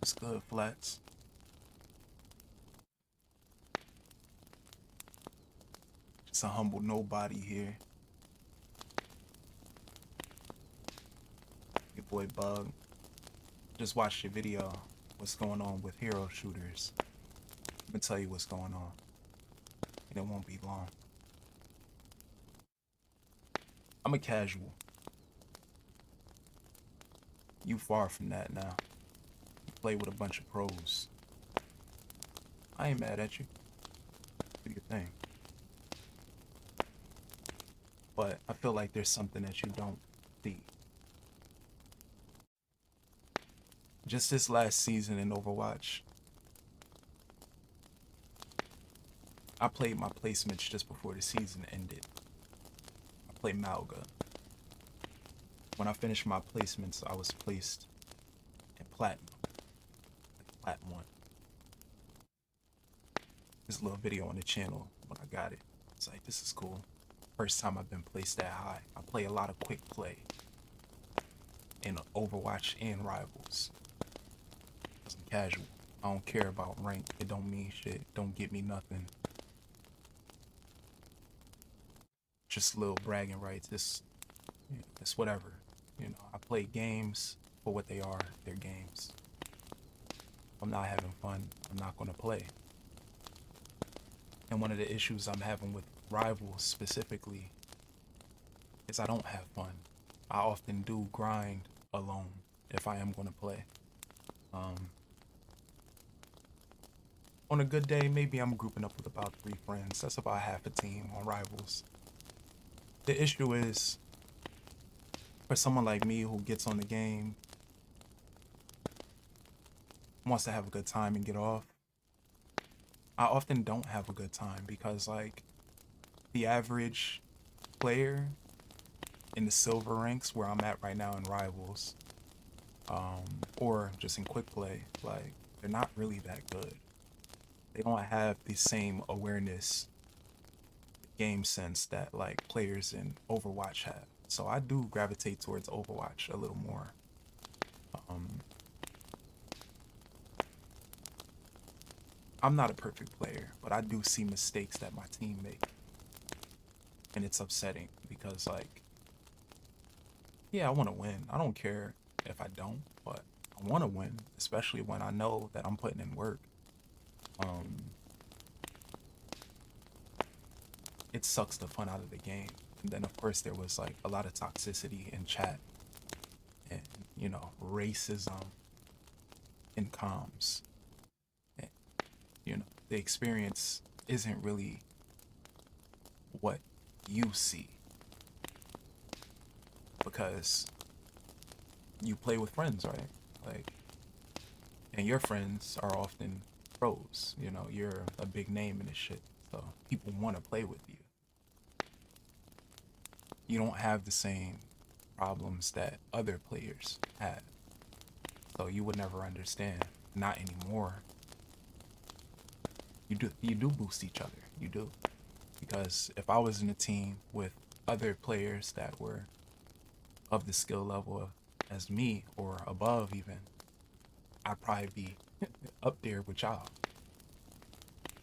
What's good, Flats? Just a humble nobody here. Your boy Bug. Just watched your video. What's going on with hero shooters? I'm gonna tell you what's going on. And it won't be long. I'm a casual. You far from that now. You play with a bunch of pros. I ain't mad at you. Do your thing. But I feel like there's something that you don't see. Just this last season in Overwatch, I played my placements just before the season ended. I played Malga. When I finished my placements, I was placed in Platinum. Like Plat 1. This little video on the channel when I got it. It's like, this is cool. First time I've been placed that high. I play a lot of quick play in Overwatch and Rivals. Cause I'm casual. I don't care about rank. It don't mean shit. Don't get me nothing. Just little bragging rights. It's whatever. You know, I play games for what they are. They're games. If I'm not having fun, I'm not gonna play. And one of the issues I'm having with Rivals specifically is I don't have fun. I often do grind alone if I am gonna play. On a good day, maybe I'm grouping up with about 3 friends. That's about half a team on Rivals. The issue is, for someone like me who gets on the game, wants to have a good time and get off, I often don't have a good time because, like, the average player in the silver ranks where I'm at right now in Rivals, or just in quick play, like, they're not really that good. They don't have the same awareness, game sense that, like, players in Overwatch have. So I do gravitate towards Overwatch a little more. I'm not a perfect player, but I do see mistakes that my team make. And it's upsetting because, like, yeah, I want to win. I don't care if I don't, but I want to win, especially when I know that I'm putting in work. It sucks the fun out of the game. And then, of course, there was, like, a lot of toxicity in chat and, you know, racism in comms. And, you know, the experience isn't really what you see because you play with friends, right? Like, and your friends are often pros. You know, you're a big name in this shit, so people want to play with you. You don't have the same problems that other players have, so you would never understand. Not anymore. You do boost each other. You do. Because if I was in a team with other players that were of the skill level as me or above even, I'd probably be up there with y'all.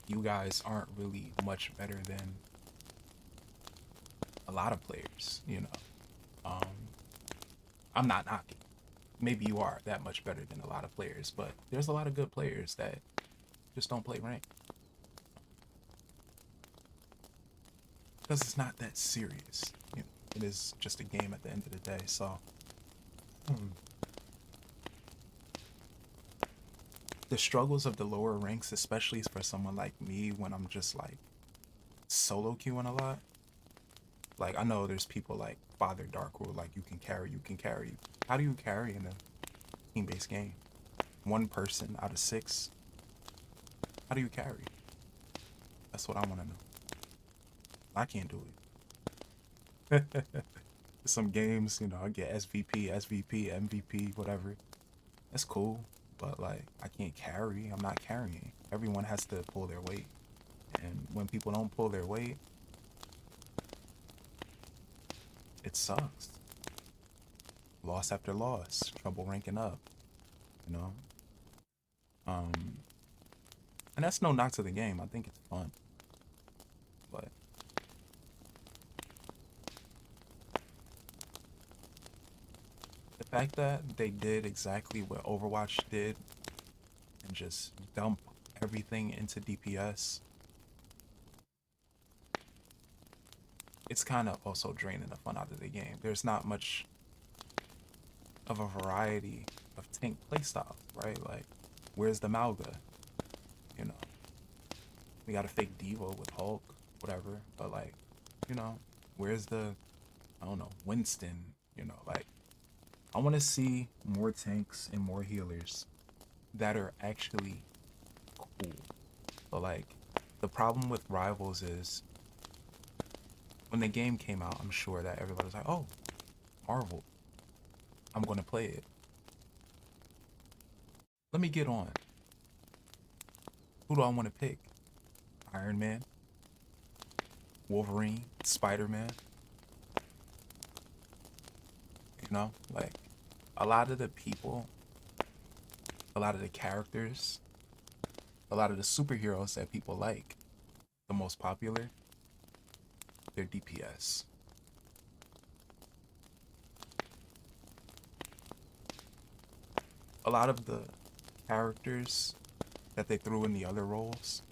You guys aren't really much better than a lot of players, you know. I'm not knocking. Maybe you are that much better than a lot of players, but there's a lot of good players that just don't play rank. Because it's not that serious. You know, it is just a game at the end of the day. So, the struggles of the lower ranks, especially for someone like me, when I'm just like solo queuing a lot. Like, I know there's people like Father Dark who are like, you can carry. How do you carry in a team-based game? One person out of 6. How do you carry? That's what I want to know. I can't do it. Some games, you know, I get SVP, MVP, whatever. That's cool, but like, I can't carry. I'm not carrying. Everyone has to pull their weight. And when people don't pull their weight, it sucks. Loss after loss, trouble ranking up, you know? Um, and that's no knock to the game. I think it's fun, but the fact that they did exactly what Overwatch did and just dump everything into DPS, it's kind of also draining the fun out of the game. There's not much of a variety of tank playstyles, right? Like, where's the Malga? You know, we got a fake Devo with Hulk, whatever, but like, you know, where's the, I don't know, Winston? You know, like, I want to see more tanks and more healers that are actually cool. But like, the problem with Rivals is when the game came out, I'm sure that everybody was like, oh, Marvel, I'm going to play it. Let me get on. Who do I want to pick? Iron Man, Wolverine, Spider Man. You know, like a lot of the people, a lot of the characters, a lot of the superheroes that people like, the most popular, they're DPS. A lot of the characters that they threw in the other roles,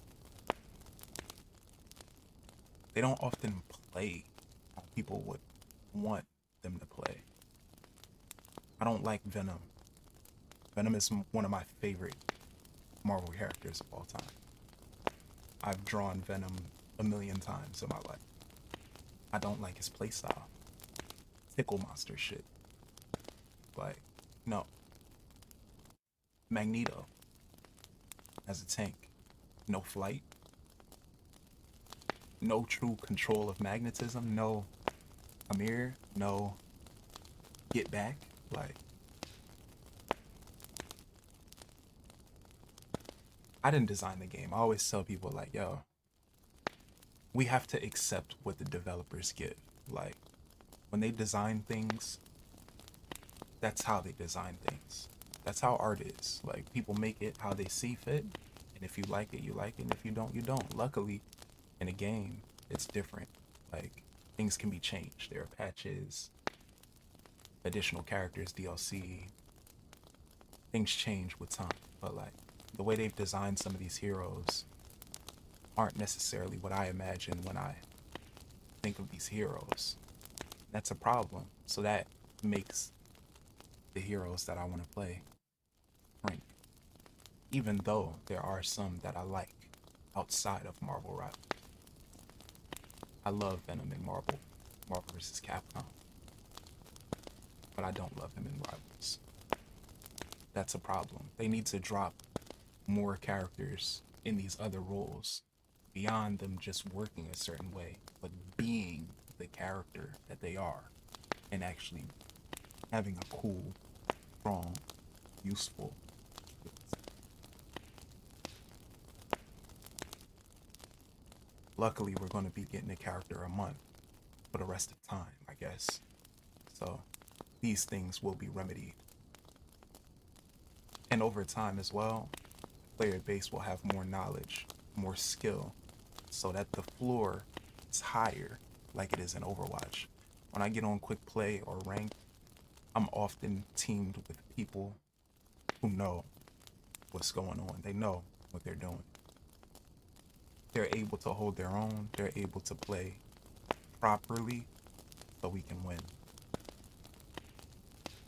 they don't often play how people would want them to play. I don't like Venom. Venom is one of my favorite Marvel characters of all time. I've drawn Venom a million times in my life. I don't like his playstyle. Tickle monster shit. Like, no. Magneto as a tank. No flight. No true control of magnetism. No Amir. No get back. Like, I didn't design the game. I always tell people, like, yo, we have to accept what the developers give. Like, when they design things, that's how they design things. That's how art is. Like, people make it how they see fit, and if you like it, you like it, and if you don't, you don't. Luckily, in a game, it's different. Like, things can be changed. There are patches, additional characters, DLC. Things change with time, but like the way they've designed some of these heroes aren't necessarily what I imagine when I think of these heroes. That's a problem. So that makes the heroes that I want to play rank. Even though there are some that I like outside of Marvel Rivals. I love Venom in Marvel vs. Capcom, but I don't love him in Rivals. That's a problem. They need to drop more characters in these other roles beyond them just working a certain way, but being the character that they are and actually having a cool, strong, useful. Luckily, we're going to be getting a character a month for the rest of time, I guess. So these things will be remedied. And over time as well, player base will have more knowledge, more skill, so that the floor is higher like it is in Overwatch. When I get on quick play or rank, I'm often teamed with people who know what's going on. They know what they're doing. They're able to hold their own. They're able to play properly so we can win.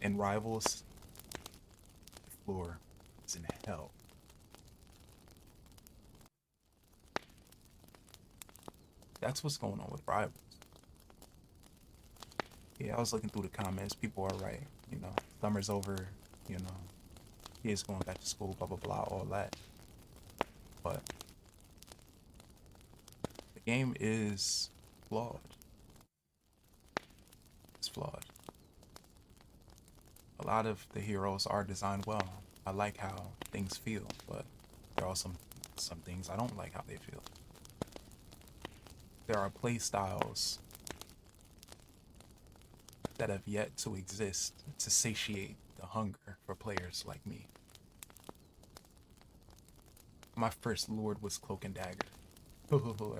In Rivals, the floor is in hell. That's what's going on with Rivals. Yeah, I was looking through the comments. People are right. You know, summer's over. You know, kids going back to school, blah, blah, blah, all that. But the game is flawed. It's flawed. A lot of the heroes are designed well. I like how things feel, but there are some things I don't like how they feel. There are play styles that have yet to exist to satiate the hunger for players like me. My first Lord was Cloak and Dagger.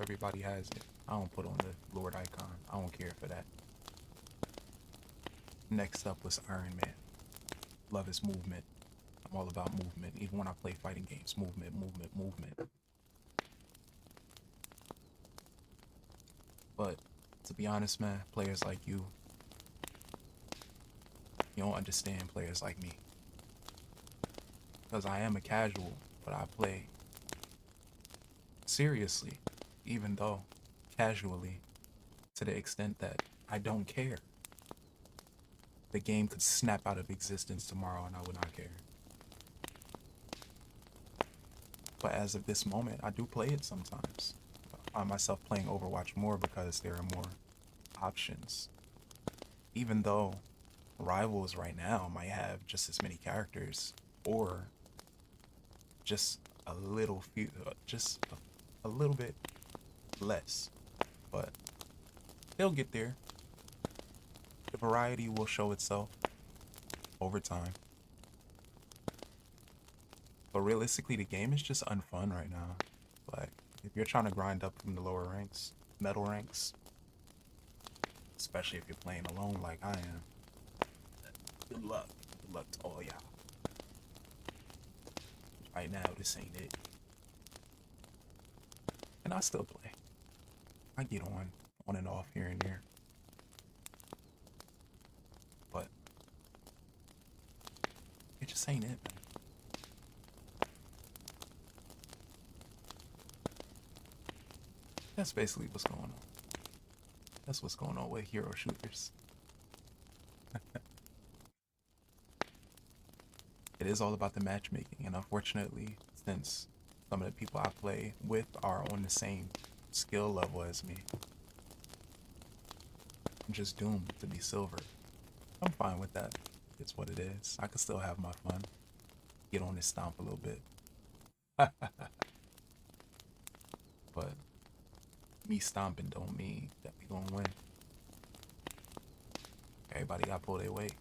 Everybody has it. I don't put on the Lord icon. I don't care for that. Next up was Iron Man. Love his movement. I'm all about movement. Even when I play fighting games, movement, movement, movement. But to be honest, man, players like you don't understand players like me. Because I am a casual, but I play seriously, even though casually, to the extent that I don't care. The game could snap out of existence tomorrow and I would not care. But as of this moment, I do play it sometimes. I find myself playing Overwatch more because there are more options. Even though Rivals right now might have just as many characters or just a little few, just a little bit less. But they'll get there. The variety will show itself over time. But realistically, the game is just unfun right now. Like, if you're trying to grind up from the lower ranks, metal ranks, especially if you're playing alone like I am, good luck. Good luck to all y'all. Right now, this ain't it. And I still play. I get on and off here and there. But it just ain't it, man. That's basically what's going on. That's what's going on with hero shooters. It is all about the matchmaking, and unfortunately, since some of the people I play with are on the same skill level as me, I'm just doomed to be silver. I'm fine with that. It's what it is. I can still have my fun. Get on this stomp a little bit. But me stomping don't mean that we gonna win. Everybody gotta pull their weight.